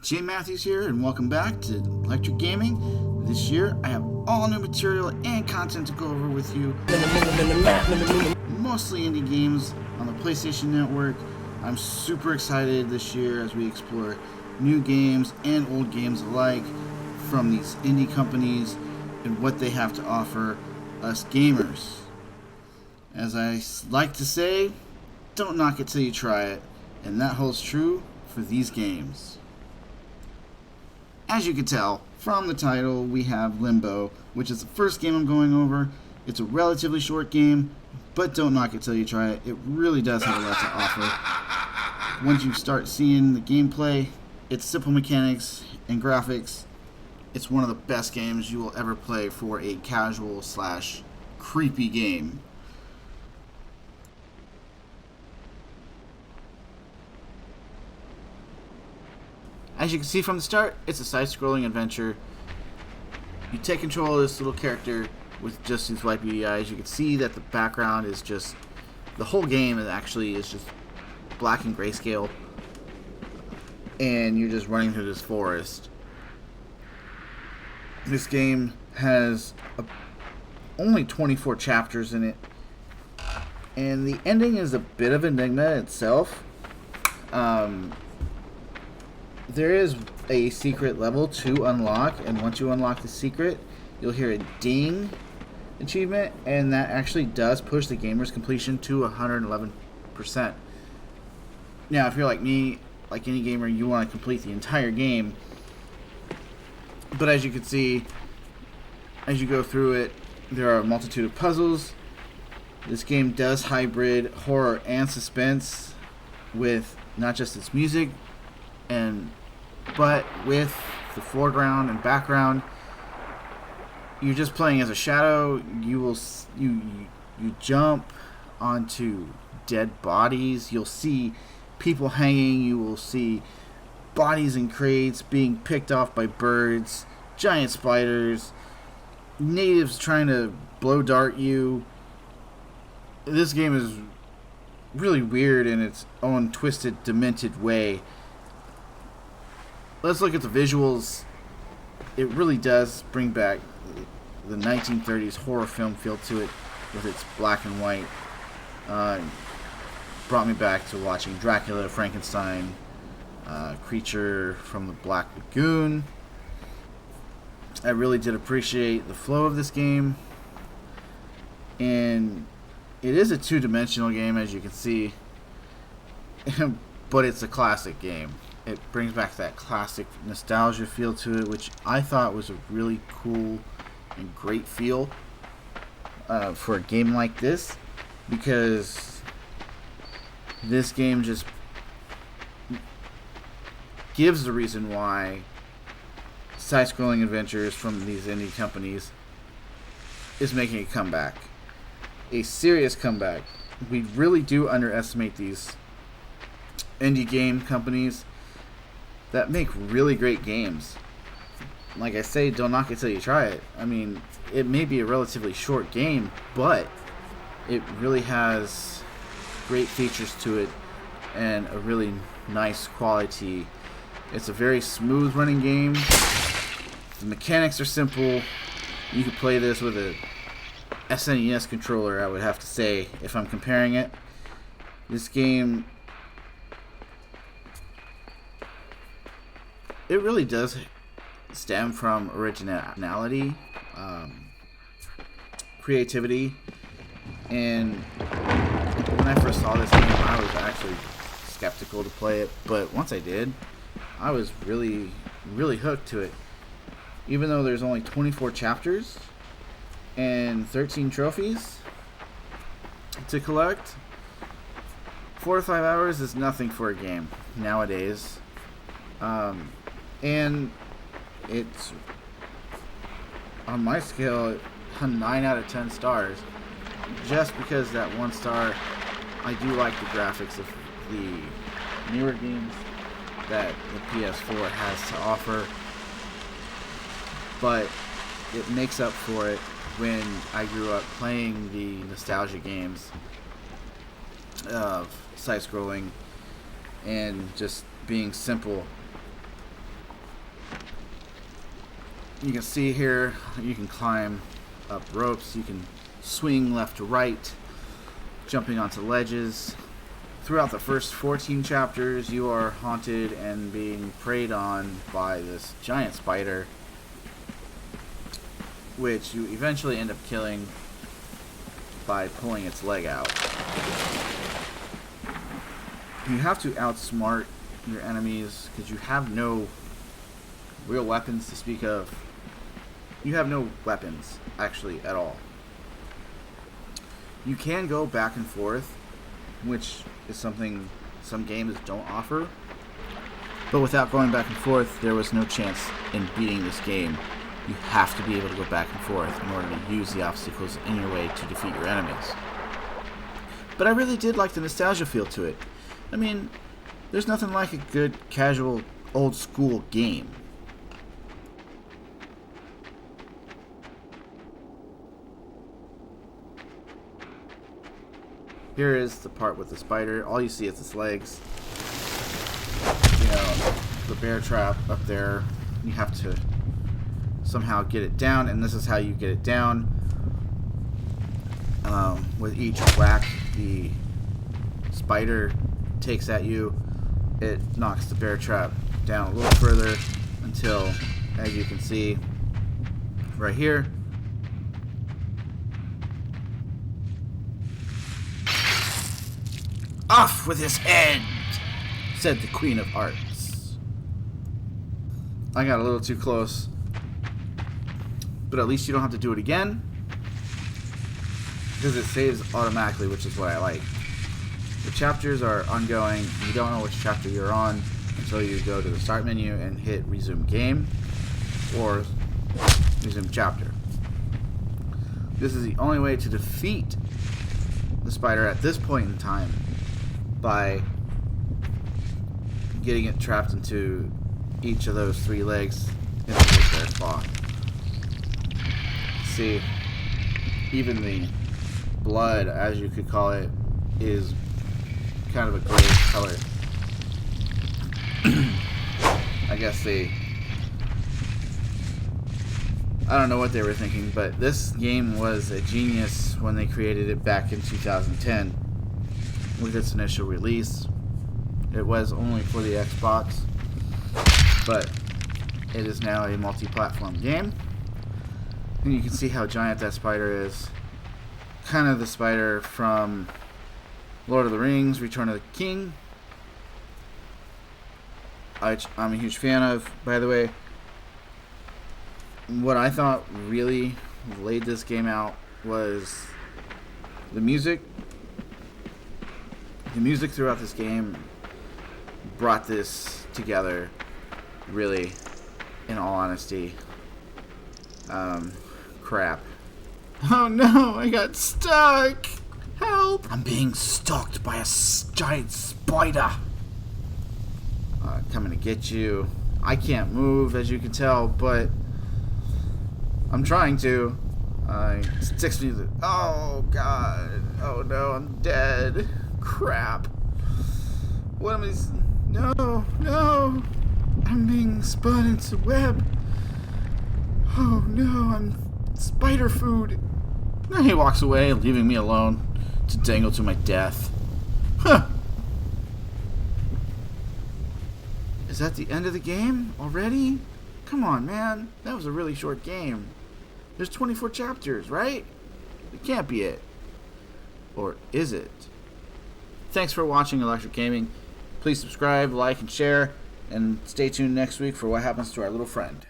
Jay Matthews here, and welcome back to Electric Gaming. This year, I have all new material and content to go over with you. Mostly indie games on the PlayStation Network. I'm super excited this year as we explore new games and old games alike from these indie companies and what they have to offer us gamers. As I like to say, don't knock it till you try it, and that holds true for these games. As you can tell from the title, we have Limbo, which is the first game I'm going over. It's a relatively short game, but don't knock it till you try it. It really does have a lot to offer. Once you start seeing the gameplay, its simple mechanics and graphics, it's one of the best games you will ever play for a casual / creepy game. As you can see from the start, it's a side-scrolling adventure. You take control of this little character with just these white beady eyes. You can see that the background is just... the whole game is just black and grayscale. And you're just running through this forest. This game has only 24 chapters in it. And the ending is a bit of an enigma itself. There is a secret level to unlock, and once you unlock the secret, you'll hear a ding achievement, and that actually does push the gamer's completion to 111%. Now, if you're like me, like any gamer, you want to complete the entire game, but as you can see, as you go through it, there are a multitude of puzzles. This game does hybrid horror and suspense with not just its music, but with the foreground and background. You're just playing as a shadow. You jump onto dead bodies. You'll see people hanging. You will see bodies in crates being picked off by birds, giant spiders, natives trying to blow dart you. This game is really weird in its own twisted, demented way. Let's look at the visuals. It really does bring back the 1930s horror film feel to it with its black and white. Brought me back to watching Dracula, Frankenstein, Creature from the Black Lagoon. I really did appreciate the flow of this game. And it is a two-dimensional game, as you can see. But it's a classic game. It brings back that classic nostalgia feel to it, which I thought was a really cool and great feel for a game like this, because this game just gives the reason why side-scrolling adventures from these indie companies is making a comeback. A serious comeback. We really do underestimate these indie game companies that make really great games. Like I say, don't knock it till you try it. I mean, it may be a relatively short game, but it really has great features to it and a really nice quality. It's a very smooth running game. The mechanics are simple. You could play this with a SNES controller, I would have to say, if I'm comparing it. This game, it really does stem from originality, creativity, and when I first saw this game, I was actually skeptical to play it, but once I did, I was really, really hooked to it. Even though there's only 24 chapters and 13 trophies to collect, 4 to 5 hours is nothing for a game nowadays. And it's, on my scale, a 9 out of 10 stars. Just because that 1 star, I do like the graphics of the newer games that the PS4 has to offer. But it makes up for it when I grew up playing the nostalgia games of side-scrolling and just being simple You can see here, you can climb up ropes, you can swing left to right, jumping onto ledges. Throughout the first 14 chapters, you are haunted and being preyed on by this giant spider, which you eventually end up killing by pulling its leg out. You have to outsmart your enemies because you have no real weapons to speak of. You have no weapons, actually, at all. You can go back and forth, which is something some games don't offer. But without going back and forth, there was no chance in beating this game. You have to be able to go back and forth in order to use the obstacles in your way to defeat your enemies. But I really did like the nostalgia feel to it. I mean, there's nothing like a good, casual, old-school game. Here is the part with the spider. All you see is its legs. You know, the bear trap up there. You have to somehow get it down, and this is how you get it down. With each whack the spider takes at you, it knocks the bear trap down a little further until, as you can see right here, "Off with his head," said the Queen of Hearts. I got a little too close, but at least you don't have to do it again, because it saves automatically, which is what I like. The chapters are ongoing. You don't know which chapter you're on until you go to the start menu and hit resume game or resume chapter. This is the only way to defeat the spider at this point in time, by getting it trapped into each of those 3 legs in the bear claw. See, even the blood, as you could call it, is kind of a gray color. I guess I don't know what they were thinking, but this game was a genius when they created it back in 2010 with its initial release. It was only for the Xbox, but it is now a multi-platform game. And you can see how giant that spider is. Kind of the spider from Lord of the Rings, Return of the King. I'm a huge fan of, by the way. What I thought really laid this game out was the music. The music throughout this game brought this together, really, in all honesty. Crap. Oh no, I got stuck! Help! I'm being stalked by a giant spider. Coming to get you. I can't move, as you can tell, but I'm trying to. It sticks me to the... Oh god. Oh no, I'm dead. Crap. What am I... No. I'm being spun into web. Oh no, I'm spider food. And he walks away, leaving me alone to dangle to my death. Huh. Is that the end of the game already? Come on, man. That was a really short game. There's 24 chapters, right? It can't be it. Or is it? Thanks for watching Electric Gaming. Please subscribe, like, and share, and stay tuned next week for what happens to our little friend.